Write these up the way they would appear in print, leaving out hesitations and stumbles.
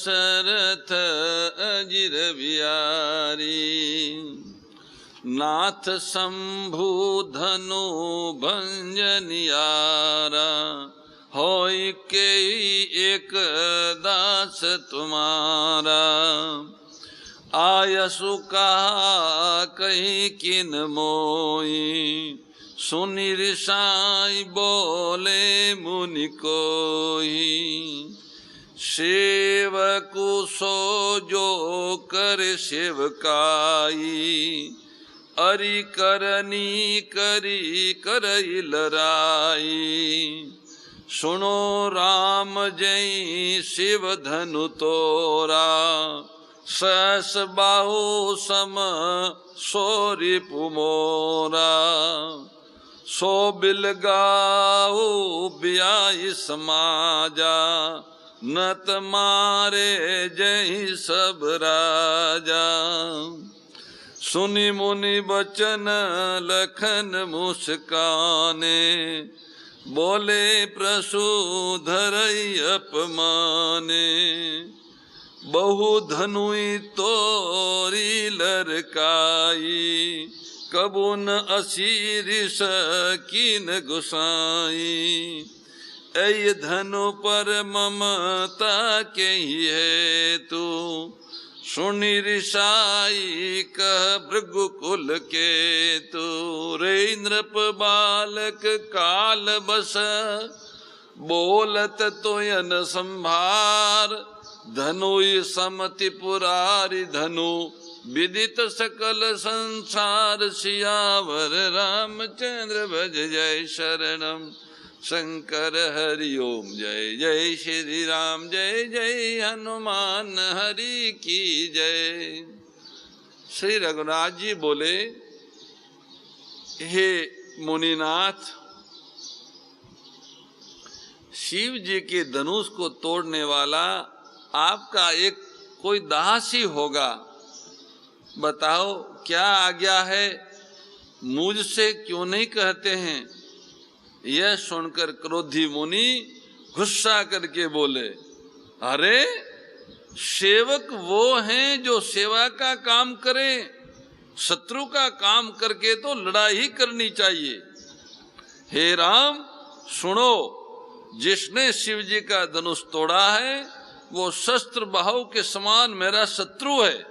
दशरथ अजिर बिहारी। नाथ शंभु धनु भंजनियारा, होय के एक दास तुम्हारा। आयसु कहा कहीं किन मोई, सुनि ऋषाई बोले मुनि कोई। सेवकु सो जो कर सेवकाई, अरि करनी करी करई लराई। सुनो राम जय शिव धनु तोरा, सहस बाहु सम सोरि पुमोरा। सो बिलगाओ ब्याई समाजा, नत मारे जय सब राजा। सुनि मुनि बचन लखन मुस्काने, बोले प्रसूधरई अपमाने। बहु धनुई तोरी लरकाई, कबू न असीरिस कीन गुसाई। ऐ धनु पर ममता के ही है तू, सुनि ऋषाई कह भृगुकुल के तू। रे नृप बालक काल बस, बोलत तोयन संभार। धनुई समति पुरारी धनु, विदित सकल संसार। सियावर रामचंद्र भज जय शरणम शंकर हरि ओम। जय जय श्री राम, जय जय हनुमान हरि की जय। श्री रघुनाथ जी बोले, हे मुनिनाथ, शिव जी के धनुष को तोड़ने वाला आपका एक कोई दासी होगा, बताओ क्या आज्ञा है, मुझसे क्यों नहीं कहते हैं। यह सुनकर क्रोधी मुनि गुस्सा करके बोले, अरे सेवक वो हैं जो सेवा का काम करें, शत्रु का काम करके तो लड़ाई करनी चाहिए। हे राम सुनो, जिसने शिव जी का धनुष तोड़ा है वो शस्त्र बाहु के समान मेरा शत्रु है।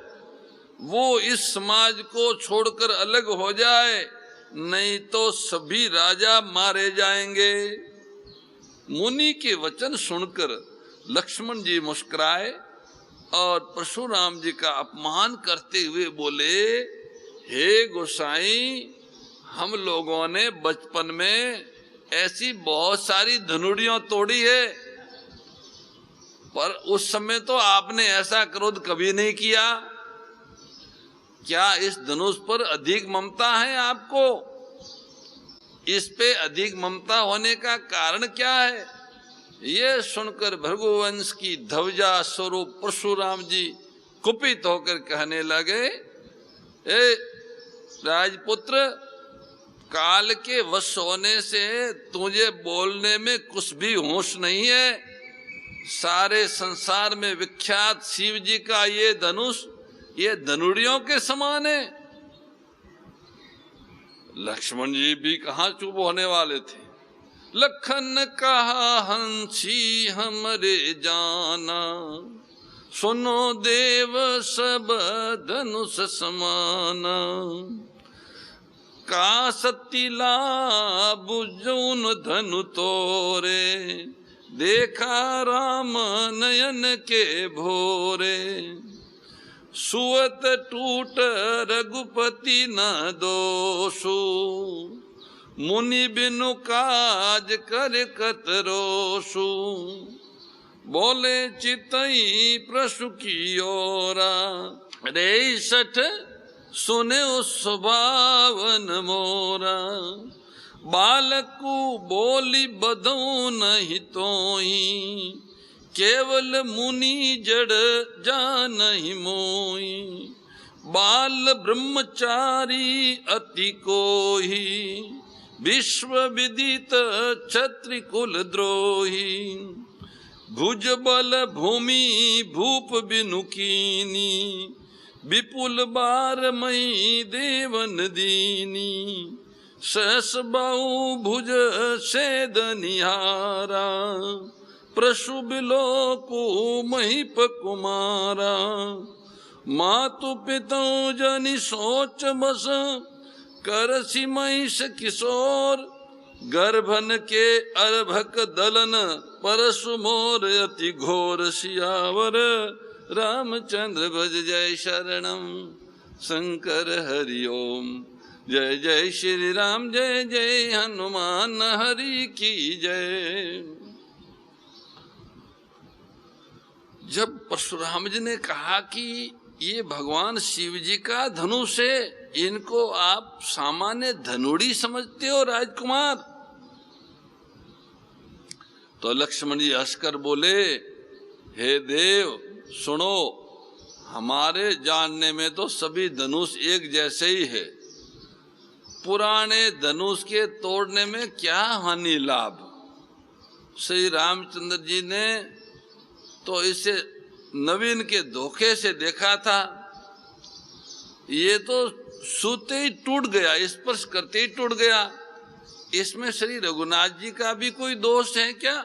वो इस समाज को छोड़कर अलग हो जाए, नहीं तो सभी राजा मारे जाएंगे। मुनि के वचन सुनकर लक्ष्मण जी मुस्कुराए और परशुराम जी का अपमान करते हुए बोले, हे गोसाई, हम लोगों ने बचपन में ऐसी बहुत सारी धनुड़ियों तोड़ी है, पर उस समय तो आपने ऐसा क्रोध कभी नहीं किया। क्या इस धनुष पर अधिक ममता है आपको? इस पे अधिक ममता होने का कारण क्या है? ये सुनकर भृगुवंश की ध्वजा स्वरूप परशुराम जी कुपित होकर कहने लगे, ए राजपुत्र, काल के वश होने से तुझे बोलने में कुछ भी होश नहीं है। सारे संसार में विख्यात शिव जी का ये धनुष ये धनुड़ियों के समान है। लक्ष्मण जी भी कहाँ चुप होने वाले थे। लखन कहा हंसी हमरे जाना, सुनो देव सब धनुष समाना। का सतीला बुझुन धनु तोरे, देखा राम नयन के भोरे। सुअत टूट रघुपति न दोषु, मुनि बिनु काज कर कतरोषु। बोले चितई प्रसु की ओरा, रे सठ सुने सुभावन मोरा। बालकु बोली बधौ नहीं तोई, केवल मुनि जड़ जानहि मोई। बाल ब्रह्मचारी अति कोही, विश्व विदित क्षत्रि कुल द्रोही। भुज बल भूमि भूप बिनुकीनी, विपुल बार मई देवन दीनी, सहस बाहु भुज सेद निहारा, प्रसु बिलो को महिप कुमारा, मातु पितौ जनि सोच बस, करसी महिष किशोर, गर्भन के अर्भक दलन, परसु मोर अति घोर, सियावर रामचंद्र भज जय शरणम शंकर हरि ओम। जय जय श्री राम जय जय हनुमान हरि की जय। जब परशुराम जी ने कहा कि ये भगवान शिव जी का धनुष है, इनको आप सामान्य धनुड़ी समझते हो राजकुमार, तो लक्ष्मण जी हंसकर बोले, हे देव सुनो, हमारे जानने में तो सभी धनुष एक जैसे ही है, पुराने धनुष के तोड़ने में क्या हानि लाभ। श्री रामचंद्र जी ने तो इसे नवीन के धोखे से देखा था, ये तो छूते ही टूट गया, स्पर्श करते ही टूट गया, इसमें श्री रघुनाथ जी का भी कोई दोष है क्या?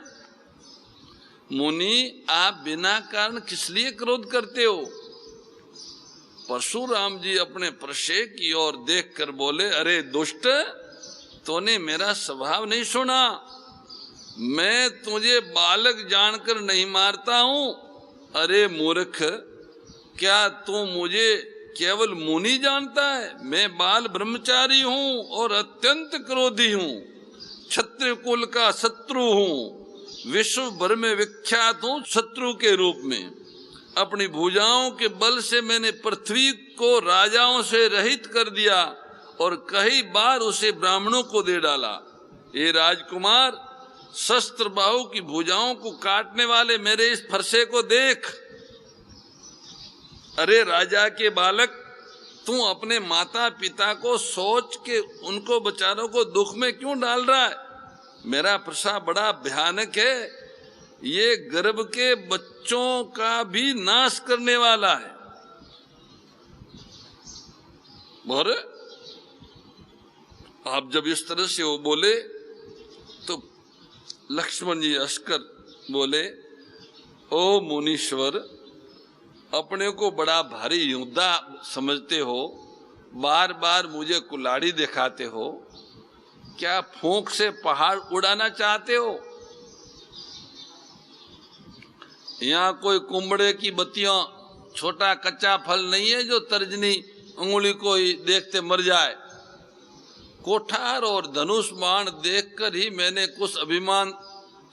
मुनि आप बिना कारण किस लिए क्रोध करते हो? परशुराम जी अपने प्रशय की ओर देखकर बोले, अरे दुष्ट, तूने मेरा स्वभाव नहीं सुना, मैं तुझे बालक जानकर नहीं मारता हूं। अरे मूर्ख, क्या तू मुझे केवल मुनि जानता है? मैं बाल ब्रह्मचारी हूं और अत्यंत क्रोधी हूं, क्षत्रिय कुल का शत्रु हूं, विश्व भर में विख्यात हूं शत्रु के रूप में। अपनी भुजाओं के बल से मैंने पृथ्वी को राजाओं से रहित कर दिया और कई बार उसे ब्राह्मणों को दे डाला। ये राजकुमार, शस्त्र बाहु की भुजाओं को काटने वाले मेरे इस फरसे को देख। अरे राजा के बालक, तू अपने माता पिता को सोच के उनको बेचारों को दुख में क्यों डाल रहा है? मेरा फरसा बड़ा भयानक है, ये गर्भ के बच्चों का भी नाश करने वाला है। और आप जब इस तरह से वो बोले तो लक्ष्मण जी हंसकर बोले, ओ मुनीश्वर, अपने को बड़ा भारी योद्धा समझते हो, बार बार मुझे कुल्हाड़ी दिखाते हो, क्या फूंक से पहाड़ उड़ाना चाहते हो? यहाँ कोई कुंबड़े की बत्तियां, छोटा कच्चा फल नहीं है जो तर्जनी उंगली को ही देखते मर जाए। कोठार और धनुष बाण देखकर ही मैंने कुछ अभिमान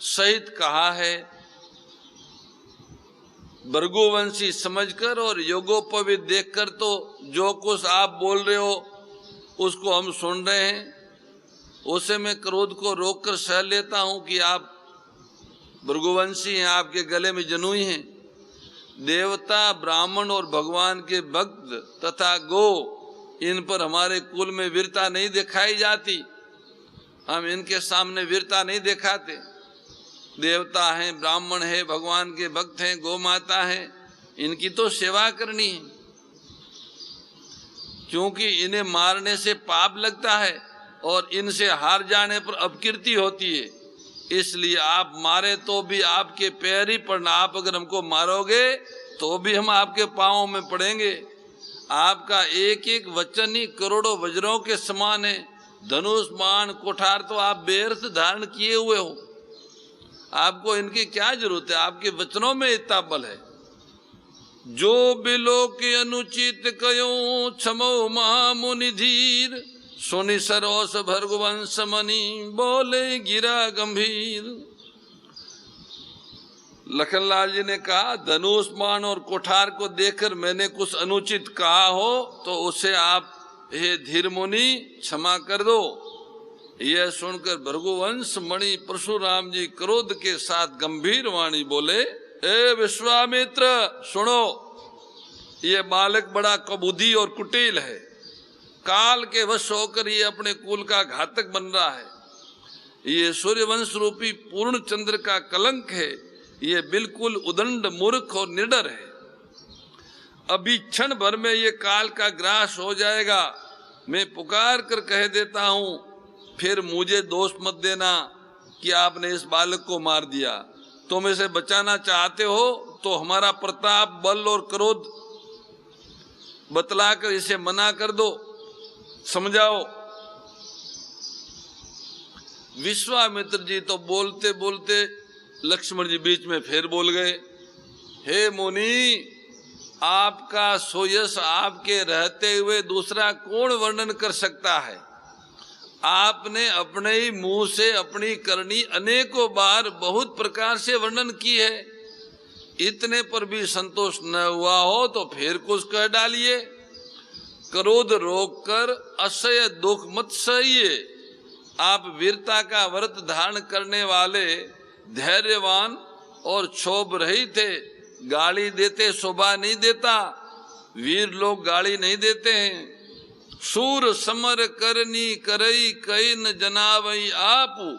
सहित कहा है, भृगुवंशी समझकर और योगोपवीत देखकर तो जो कुछ आप बोल रहे हो उसको हम सुन रहे हैं, उसे मैं क्रोध को रोककर सह लेता हूं कि आप भृगुवंशी हैं, आपके गले में जनुई हैं। देवता, ब्राह्मण और भगवान के भक्त तथा गो, इन पर हमारे कुल में वीरता नहीं दिखाई जाती, हम इनके सामने वीरता नहीं दिखाते। देवता हैं, ब्राह्मण है, भगवान के भक्त हैं, गौ माता है, इनकी तो सेवा करनी है, क्योंकि इन्हें मारने से पाप लगता है और इनसे हार जाने पर अपकीर्ति होती है। इसलिए आप मारे तो भी आपके पैर ही पड़ना, आप अगर हमको मारोगे तो भी हम आपके पांवों में पड़ेंगे। आपका एक एक वचन ही करोड़ों वज्रों के समान है। धनुष बाण कोठार तो आप बेअर्थ धारण किए हुए हो, आपको इनकी क्या जरूरत है? आपके वचनों में इतना बल है। जो बिलो के अनुचित कयो, क्षमो महामुनि धीर, सुनि सरोस भृगुवंश मणि, बोले गिरा गंभीर। लखनलाल जी ने कहा, धनुष बाण और कोठार को देखकर मैंने कुछ अनुचित कहा हो तो उसे आप हे धीर मुनि क्षमा कर दो। यह सुनकर भृगुवंश मणि परशुराम जी क्रोध के साथ गंभीर वाणी बोले, ए विश्वामित्र सुनो, ये बालक बड़ा कबूदी और कुटिल है, काल के वश होकर ये अपने कुल का घातक बन रहा है। ये सूर्यवंश रूपी पूर्ण चंद्र का कलंक है। ये बिल्कुल उदंड मूर्ख और निडर है। अभी क्षण भर में ये काल का ग्रास हो जाएगा। मैं पुकार कर कह देता हूं, फिर मुझे दोष मत देना कि आपने इस बालक को मार दिया। तुम इसे बचाना चाहते हो तो हमारा प्रताप, बल और क्रोध बतलाकर इसे मना कर दो, समझाओ। विश्वामित्र जी तो बोलते बोलते लक्ष्मण जी बीच में फिर बोल गए, हे मुनि, आपका सोयस आपके रहते हुए दूसरा कौन वर्णन कर सकता है। आपने अपने ही मुंह से अपनी करनी अनेकों बार बहुत प्रकार से वर्णन की है। इतने पर भी संतोष न हुआ हो तो फिर कुछ कह डालिए। क्रोध रोककर असह्य दुख मत सहिए। आप वीरता का व्रत धारण करने वाले, धैर्यवान और क्षोभ रहित थे। गाली देते शोभा नहीं देता। वीर लोग गाली नहीं देते हैं। सूर समर करनी करई कई न जनावई आपू,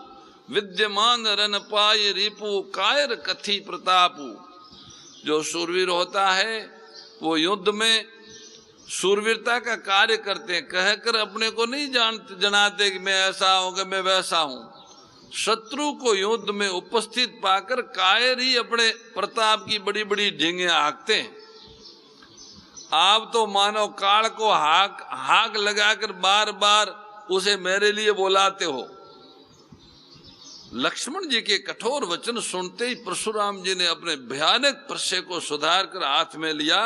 विद्यमान रन पाय रिपु कायर कथी प्रतापू। जो शूरवीर होता है वो युद्ध में शूरवीरता का कार्य करते हैं, कहकर अपने को नहीं जनाते कि मैं ऐसा हूं कि मैं वैसा हूं। शत्रु को युद्ध में उपस्थित पाकर कायर ही अपने प्रताप की बड़ी बड़ी ढींगे हाँकते हैं। आप तो मानव काल को हाक लगाकर बार बार उसे मेरे लिए बुलाते हो। लक्ष्मण जी के कठोर वचन सुनते ही परशुराम जी ने अपने भयानक प्रश्य को सुधार कर हाथ में लिया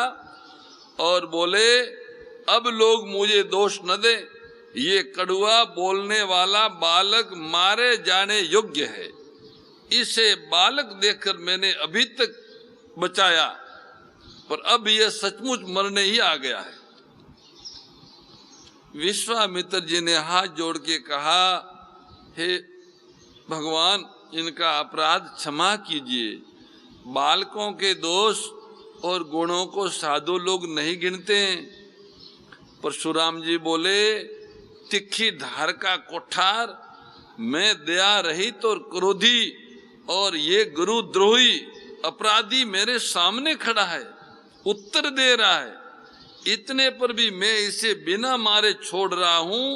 और बोले, अब लोग मुझे दोष न दे। ये कड़ुआ बोलने वाला बालक मारे जाने योग्य है। इसे बालक देखकर मैंने अभी तक बचाया, पर अब यह सचमुच मरने ही आ गया है। विश्वामित्र जी ने हाथ जोड़ के कहा, हे भगवान, इनका अपराध क्षमा कीजिए। बालकों के दोष और गुणों को साधु लोग नहीं गिनते हैं। परशुराम जी बोले, तिखी धार का कोठार, मैं दया रहित और क्रोधी और ये गुरुद्रोही अपराधी मेरे सामने खड़ा है, उत्तर दे रहा है। इतने पर भी मैं इसे बिना मारे छोड़ रहा हूं।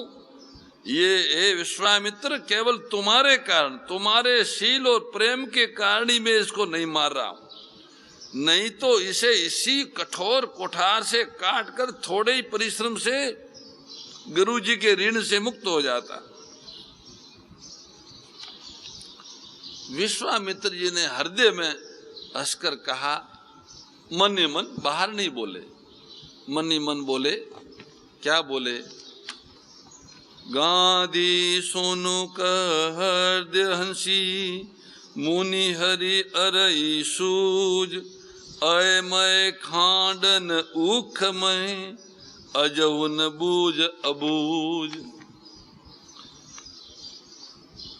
ये विश्वामित्र केवल तुम्हारे कारण, तुम्हारे शील और प्रेम के कारण ही मैं इसको नहीं मार रहा हूं। नहीं तो इसे इसी कठोर कोठार से काटकर थोड़े ही परिश्रम से गुरु जी के ऋण से मुक्त हो जाता। विश्वामित्र जी ने हृदय में हंसकर कहा, मन ही मन, बाहर नहीं बोले, मन ही मन बोले। क्या बोले? गांधी सोनु हृदय हंसी, मुनि हरि अरई सूज, अयमय खांडन उखमय, अजहुन बूझ अबूझ।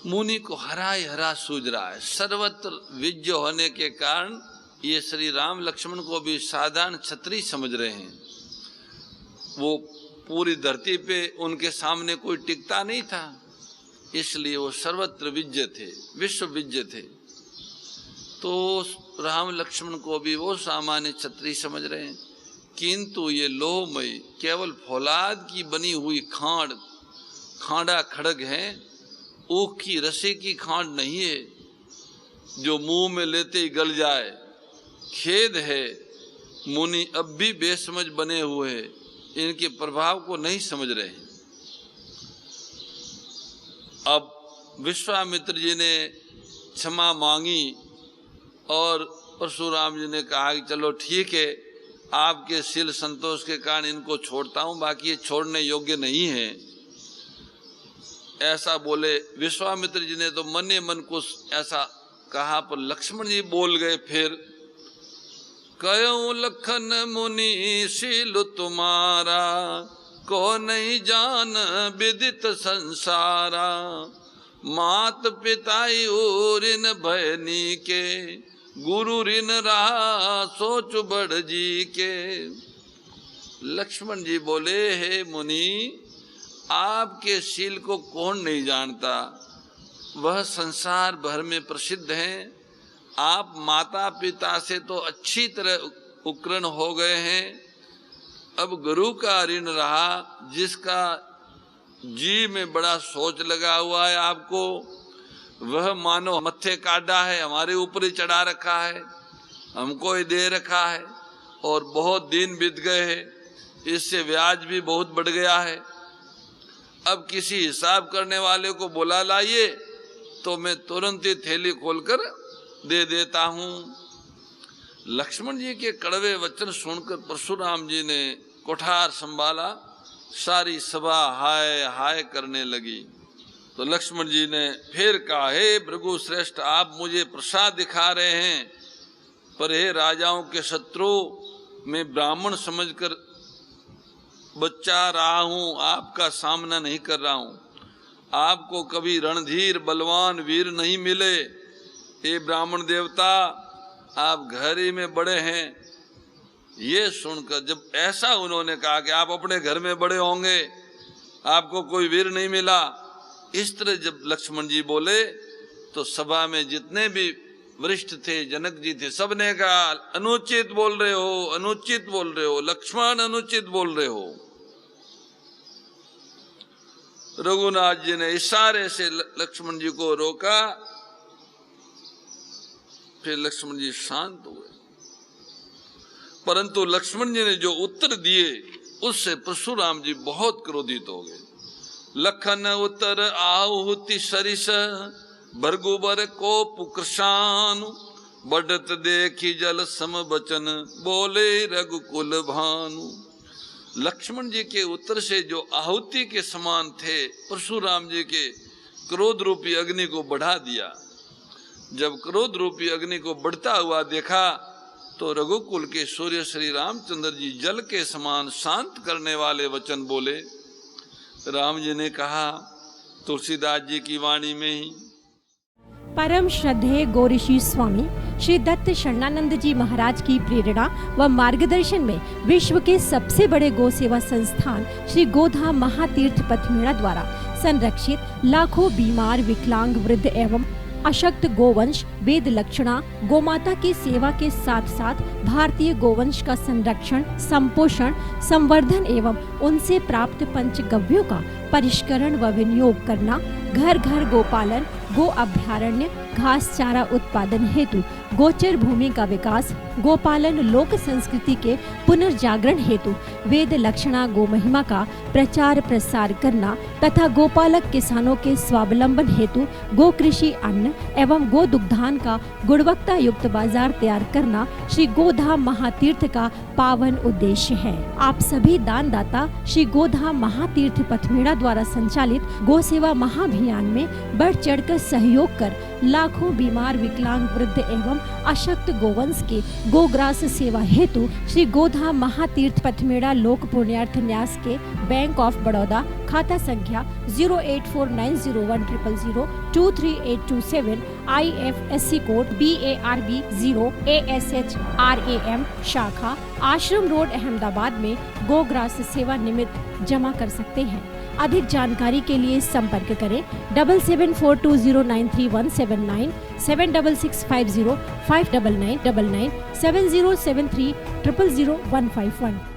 मुनि को हरा ही हरा सूझ रहा है। सर्वत्र विजय होने के कारण ये श्री राम लक्ष्मण को भी साधारण क्षत्रिय समझ रहे हैं। वो पूरी धरती पे उनके सामने कोई टिकता नहीं था, इसलिए वो सर्वत्र विजय थे, विश्व विजय थे। तो राम लक्ष्मण को भी वो सामान्य क्षत्रिय समझ रहे हैं। किंतु ये लोहमयी केवल फौलाद की बनी हुई खांडा खड़ग है, ऊख की रस्सी की खांड नहीं है जो मुंह में लेते ही गल जाए। खेद है, मुनि अब भी बेसमझ बने हुए हैं, इनके प्रभाव को नहीं समझ रहे हैं। अब विश्वामित्र जी ने क्षमा मांगी और परशुराम जी ने कहा कि चलो ठीक है, आपके शील संतोष के कारण इनको छोड़ता हूं, बाकी ये छोड़ने योग्य नहीं है। ऐसा बोले। विश्वामित्र जी ने तो मन ही मन कुछ ऐसा कहा, पर लक्ष्मण जी बोल गए फिर, कयो लखन मुनि शील तुम्हारा, को नहीं जान विदित संसारा, मात पिताई ऋण भयनी के, गुरु ऋण रहा सोच बड़ जी के। लक्ष्मण जी बोले, हे मुनि, आपके शील को कौन नहीं जानता, वह संसार भर में प्रसिद्ध हैं। आप माता पिता से तो अच्छी तरह उपकरण हो गए हैं, अब गुरु का ऋण रहा, जिसका जी में बड़ा सोच लगा हुआ है आपको, वह मानो मत्थे काटा है, हमारे ऊपर ही चढ़ा रखा है, हमको ही दे रखा है, और बहुत दिन बीत गए हैं, इससे ब्याज भी बहुत बढ़ गया है। अब किसी हिसाब करने वाले को बुला लाइए तो मैं तुरंत ही थैली खोलकर दे देता हूँ। लक्ष्मण जी के कड़वे वचन सुनकर परशुराम जी ने कुठार संभाला, सारी सभा हाय हाय करने लगी। तो लक्ष्मण जी ने फिर कहा, हे भृगु श्रेष्ठ, आप मुझे प्रसाद दिखा रहे हैं, पर हे राजाओं के शत्रु, मैं ब्राह्मण समझकर बच्चा रहा हूँ, आपका सामना नहीं कर रहा हूँ। आपको कभी रणधीर बलवान वीर नहीं मिले, ये ब्राह्मण देवता, आप घर ही में बड़े हैं। ये सुनकर जब ऐसा उन्होंने कहा कि आप अपने घर में बड़े होंगे, आपको कोई वीर नहीं मिला, इस तरह जब लक्ष्मण जी बोले तो सभा में जितने भी वरिष्ठ थे, जनक जी थे, सबने कहा अनुचित बोल रहे हो, अनुचित बोल रहे हो लक्ष्मण, अनुचित बोल रहे हो। रघुनाथ जी ने इशारे से लक्ष्मण जी को रोका, फिर लक्ष्मण जी शांत हुए। परंतु लक्ष्मण जी ने जो उत्तर दिए उससे परशुराम जी बहुत क्रोधित हो गए। लखन उत्तर आहुति सरिस, भृगुबर को पुकृशान, बढ़त देखी जल सम बचन, बोले रघुकुल भानु। लक्ष्मण जी के उत्तर से जो आहुति के समान थे, परशुराम जी के क्रोध रूपी अग्नि को बढ़ा दिया। जब क्रोध रूपी अग्नि को बढ़ता हुआ देखा तो रघुकुल के सूर्य श्री रामचंद्र जी जल के समान शांत करने वाले वचन बोले। राम जी ने कहा तुलसीदास जी की वाणी में ही, परम श्रद्धेय गौरीशी स्वामी श्री दत्त शरणानंद जी महाराज की प्रेरणा व मार्गदर्शन में विश्व के सबसे बड़े गौ सेवा संस्थान श्री गोधाम महातीर्थ पथमेड़ा द्वारा संरक्षित लाखों बीमार, विकलांग, वृद्ध एवं अशक्त गोवंश वेद लक्षणा गोमाता की सेवा के साथ साथ भारतीय गोवंश का संरक्षण, संपोषण, संवर्धन एवं उनसे प्राप्त पंचगव्यों का परिष्करण व विनियोग करना, घर घर गोपालन, गो अभ्यारण्य, घास चारा उत्पादन हेतु गोचर भूमि का विकास, गोपालन लोक संस्कृति के पुनर्जागरण हेतु वेद लक्षणा गो महिमा का प्रचार प्रसार करना तथा गोपालक किसानों के स्वावलंबन हेतु गो कृषि अन्न एवं गो दुग्धान का गुणवत्ता युक्त बाजार तैयार करना श्री गोधाम महातीर्थ का पावन उद्देश्य है। आप सभी दानदाता श्री गोधाम महातीर्थ पथमेड़ा द्वारा संचालित गो सेवा महाअभियान में बढ़ चढ़कर सहयोग कर लाखों बीमार, विकलांग, वृद्ध एवं अशक्त गोवंश के गोग्रास सेवा हेतु श्री गोधाम महातीर्थ पथमेड़ा लोक पुण्यार्थ न्यास के बैंक ऑफ बड़ौदा खाता संख्या 084901000238827 IFSC कोड BARB 0 ASHRAM शाखा आश्रम रोड अहमदाबाद में गोग्रास सेवा निमित्त जमा कर सकते हैं। अधिक जानकारी के लिए संपर्क करें 7742093179 7665059999 7073000151।